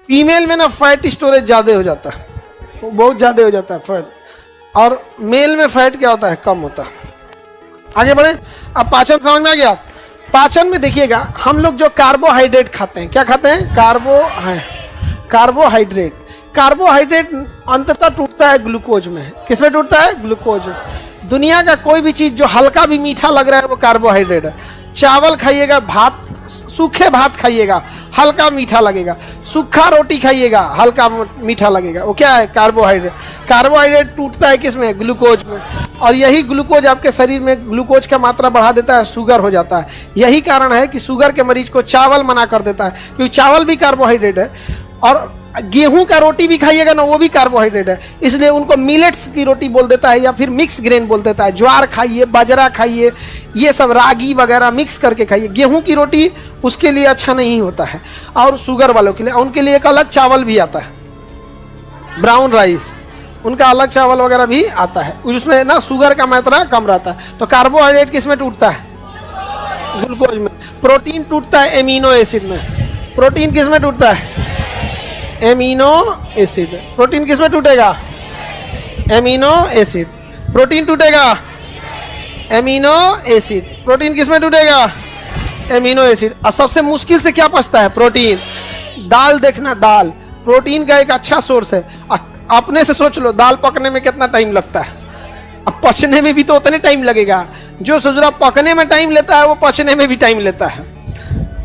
Female में ना fat storage ज़्यादा हो जाता है, बहुत ज़्यादा हो जाता है फैट, और मेल में फैट क्या होता है, कम होता है। आगे बढ़े। अब पाचन समझ में आ गया। पाचन में देखिएगा, हम लोग जो कार्बोहाइड्रेट खाते हैं, क्या खाते हैं, कार्बोहाइड्रेट। कार्बोहाइड्रेट अंततः टूटता है ग्लूकोज में। किसमें टूटता है, ग्लूकोज। दुनिया का कोई भी चीज़ जो हल्का भी मीठा लग रहा है वो कार्बोहाइड्रेट है। चावल खाइएगा, भात, सूखे भात खाइएगा, हल्का मीठा लगेगा। सूखा रोटी खाइएगा, हल्का मीठा लगेगा, वो क्या है, कार्बोहाइड्रेट। कार्बोहाइड्रेट टूटता है किसमें, ग्लूकोज में, और यही ग्लूकोज आपके शरीर में ग्लूकोज का मात्रा बढ़ा देता है, शुगर हो जाता है। यही कारण है कि शुगर के मरीज को चावल मना कर देता है, क्योंकि चावल भी कार्बोहाइड्रेट है, और गेहूं का रोटी भी खाइएगा ना, वो भी कार्बोहाइड्रेट है, इसलिए उनको मिलेट्स की रोटी बोल देता है, या फिर मिक्स ग्रेन बोल देता है। ज्वार खाइए, बाजरा खाइए, ये सब रागी वगैरह मिक्स करके खाइए। गेहूं की रोटी उसके लिए अच्छा नहीं होता है, और शुगर वालों के लिए, उनके लिए एक अलग चावल भी आता है, ब्राउन राइस, उनका अलग चावल वगैरह भी आता है, उसमें ना शुगर का मात्रा कम रहता है। तो कार्बोहाइड्रेट किस में टूटता है, ग्लूकोज में। प्रोटीन टूटता है एमिनो एसिड में। प्रोटीन किस में टूटता है, एमिनो एसिड। प्रोटीन किस में टूटेगा, एमिनो एसिड। प्रोटीन टूटेगा, एमिनो एसिड। प्रोटीन किस में टूटेगा, एमिनो एसिड। और सबसे मुश्किल से क्या पचता है, प्रोटीन। दाल देखना, दाल प्रोटीन का एक अच्छा सोर्स है। अपने से सोच लो, दाल पकने में कितना टाइम लगता है, अब पचने में भी तो उतने टाइम लगेगा। जो सोच रहा पकने में टाइम लेता है, वो पचने में भी टाइम लेता है।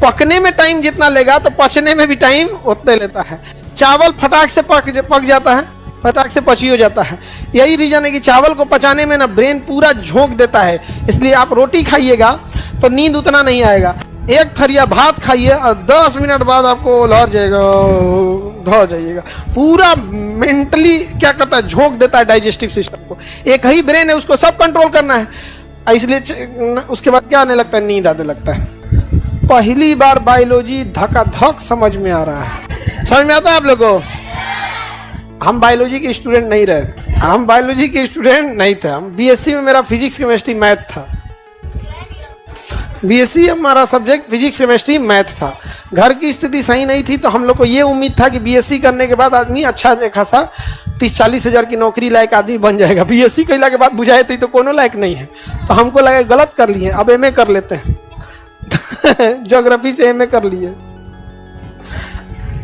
पकने में टाइम जितना लेगा तो पचने में भी टाइम उतने लेता है। चावल फटाक से पक जाता है, फटाक से पची हो जाता है। यही रीजन है कि चावल को पचाने में ना ब्रेन पूरा झोंक देता है, इसलिए आप रोटी खाइएगा तो नींद उतना नहीं आएगा। एक थरिया भात खाइए और 10 मिनट बाद आपको लहर जाएगा, धो जाइएगा। पूरा मेंटली क्या करता है, झोंक देता है डाइजेस्टिव सिस्टम को। एक ही ब्रेन है, उसको सब कंट्रोल करना है, इसलिए उसके बाद क्या आने लगता है, नींद आने लगता है। पहली बार बायोलॉजी धकाधक समझ में आ रहा है। समझ में आता है आप लोगों को। हम बायोलॉजी के स्टूडेंट नहीं रहे, हम बायोलॉजी के स्टूडेंट नहीं थे। हम बीएससी में मेरा फिजिक्स केमिस्ट्री मैथ था। बीएससी हमारा सब्जेक्ट फिजिक्स केमिस्ट्री मैथ था। घर की स्थिति सही नहीं थी, तो हम लोग को ये उम्मीद था कि बीएससी करने के बाद आदमी अच्छा खासा 30-40 हज़ार की नौकरी लायक आदमी बन जाएगा। बीएससी कैला के बाद बुझाए तो कोनो लायक नहीं है, तो हमको लगा गलत कर लिए, अब एमए कर लेते हैं। ज्योग्राफी से एमए कर लिए,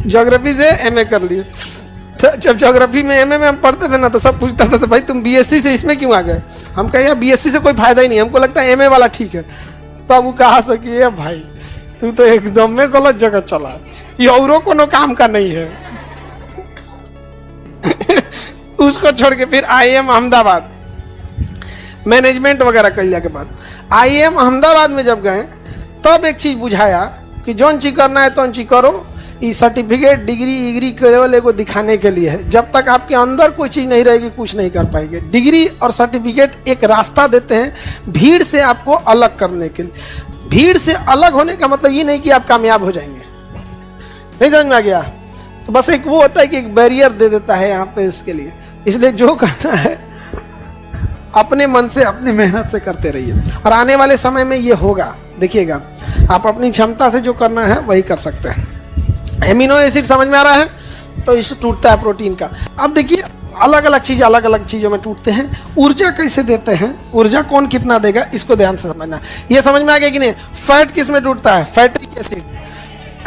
ज्योग्राफी से एमए कर लिए। तो जब ज्योग्राफी में एमए में हम पढ़ते थे ना, तो सब पूछता था तो भाई तुम बीएससी से इसमें क्यों आ गए। हम कहे यार बीएससी से कोई फायदा ही नहीं, हमको लगता है एमए वाला ठीक है। तब वो कहा सकी भाई तू तो एकदम में गलत जगह चला, ये औरों कोनो काम का नहीं है। उसको छोड़ के फिर आईएम अहमदाबाद मैनेजमेंट वगैरह कर के बाद आईएम अहमदाबाद में जब गए, तब एक चीज बुझाया कि जौन चीज करना है तो चीज करो। ये सर्टिफिकेट डिग्री केवल एगो दिखाने के लिए है। जब तक आपके अंदर कोई चीज़ नहीं रहेगी, कुछ नहीं कर पाएंगे। डिग्री और सर्टिफिकेट एक रास्ता देते हैं भीड़ से आपको अलग करने के लिए। भीड़ से अलग होने का मतलब ये नहीं कि आप कामयाब हो जाएंगे, नहीं समझ में आ गया। तो बस एक वो होता है कि एक बैरियर दे देता है यहाँ पे इसके लिए। इसलिए जो करना है अपने मन से, अपनी मेहनत से करते रहिए, और आने वाले समय में ये होगा, देखिएगा। आप अपनी क्षमता से जो करना है वही कर सकते हैं। एमिनो एसिड समझ में आ रहा है, तो इससे टूटता है प्रोटीन का। अब देखिए अलग अलग चीज़ों में टूटते हैं। ऊर्जा कैसे देते हैं, ऊर्जा कौन कितना देगा, इसको ध्यान से समझना। ये समझ में आ गया कि नहीं। फैट किस में टूटता है, फैटी एसिड,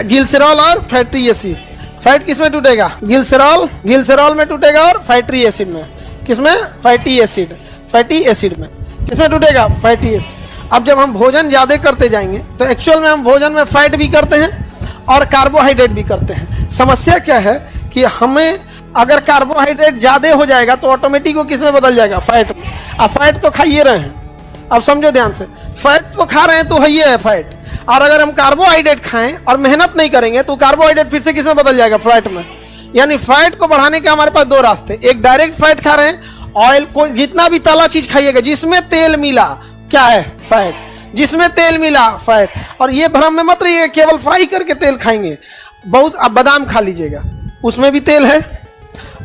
ग्लिसरॉल और फैटी एसिड। फैट किस में टूटेगा, ग्लिसरॉल में टूटेगा, और फैटी एसिड में, किसमें, फैटी एसिड में किसमें टूटेगा, फैटी एसिड। अब जब हम भोजन ज़्यादा करते जाएंगे तो एक्चुअल में हम भोजन में फैट भी करते हैं और कार्बोहाइड्रेट भी करते हैं। समस्या क्या है कि हमें अगर कार्बोहाइड्रेट ज़्यादा हो जाएगा तो ऑटोमेटिक वो किस में बदल जाएगा, फैट में। अब फैट तो खाइए रहे हैं, अब समझो ध्यान से, फैट तो खा रहे हैं तो है है फैट। और अगर हम कार्बोहाइड्रेट खाएं और मेहनत नहीं करेंगे तो कार्बोहाइड्रेट फिर से किस में बदल जाएगा, फैट में। यानी फैट को बढ़ाने के हमारे पास दो रास्ते। एक डायरेक्ट फैट खा रहे हैं, ऑयल को जितना भी तला चीज खाइएगा जिसमें तेल मिला, क्या है, फैट। जिसमें तेल मिला, फैट। और ये भ्रम में मत रहिए केवल फ्राई करके तेल खाएंगे। बहुत, अब बादाम खा लीजिएगा उसमें भी तेल है,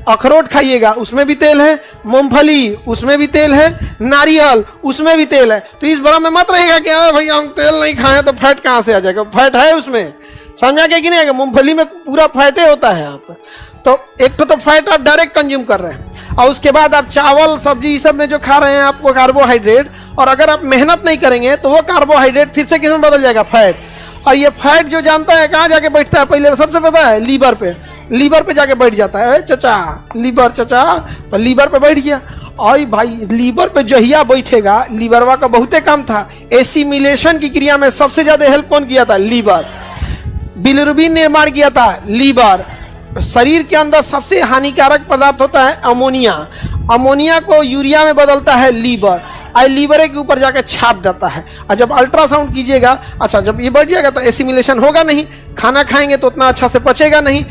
अखरोट खाइएगा उसमें भी तेल है, मूंगफली उसमें भी तेल है, नारियल उसमें भी तेल है। तो इस भ्रम में मत रहेगा कि भाई हम तेल नहीं खाएं तो फैट कहाँ से आ जाएगा, फैट है उसमें। समझा के कि नहीं आएगा, मूंगफली में पूरा फैटे होता है यहाँ पर। तो एक तो फैट आप डायरेक्ट कंज्यूम कर रहे हैं, और उसके बाद आप चावल सब्जी इस सब में जो खा रहे हैं आपको कार्बोहाइड्रेट, और अगर आप मेहनत नहीं करेंगे तो वो कार्बोहाइड्रेट फिर से किस में बदल जाएगा, फैट। और ये फैट जो जानता है कहाँ जाके बैठता है, पहले सबसे पता है लीवर पे, लीवर पे जाके बैठ जाता है। चचा लीवर, चचा तो लीवर पे बैठ गया। और भाई लीवर पे जहिया बैठेगा, लीवरवा का बहुते काम था, एसिमिलेशन की क्रिया में सबसे ज्यादा हेल्प कौन किया था, लीवर। बिलिरुबिन निर्माण किया था, लीवर। शरीर के अंदर सबसे हानिकारक पदार्थ होता है अमोनिया, अमोनिया को यूरिया में बदलता है लीवर, और लीवर के ऊपर जाकर छाप देता है। और जब अल्ट्रासाउंड कीजिएगा, अच्छा जब ये बढ़ जाएगा तो एसिमिलेशन होगा नहीं, खाना खाएंगे तो उतना अच्छा से पचेगा नहीं,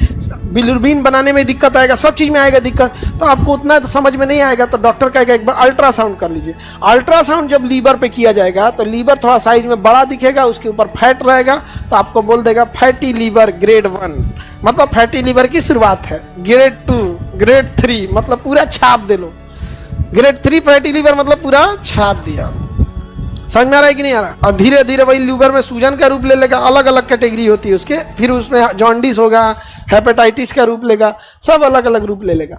बिलिरुबिन बनाने में दिक्कत आएगा, सब चीज़ में आएगा दिक्कत, तो आपको उतना तो समझ में नहीं आएगा। तो डॉक्टर कहेगा एक बार अल्ट्रासाउंड कर लीजिए। अल्ट्रासाउंड जब लीवर पे किया जाएगा तो लीवर थोड़ा साइज में बड़ा दिखेगा, उसके ऊपर फैट रहेगा, तो आपको बोल देगा फैटी लीवर ग्रेड 1, मतलब फैटी लीवर की शुरुआत है। ग्रेड 2, ग्रेड 3 मतलब पूरा छाप दे लो। ग्रेड 3 फैटी लीवर मतलब पूरा छाप दिया। समझ में आ रहा है कि नहीं आ रहा? और धीरे धीरे वही लीवर में सूजन का रूप ले लेगा, अलग अलग कैटेगरी होती है उसके, फिर उसमें जॉन्डिस होगा, हेपेटाइटिस का रूप लेगा, सब अलग अलग रूप ले लेगा।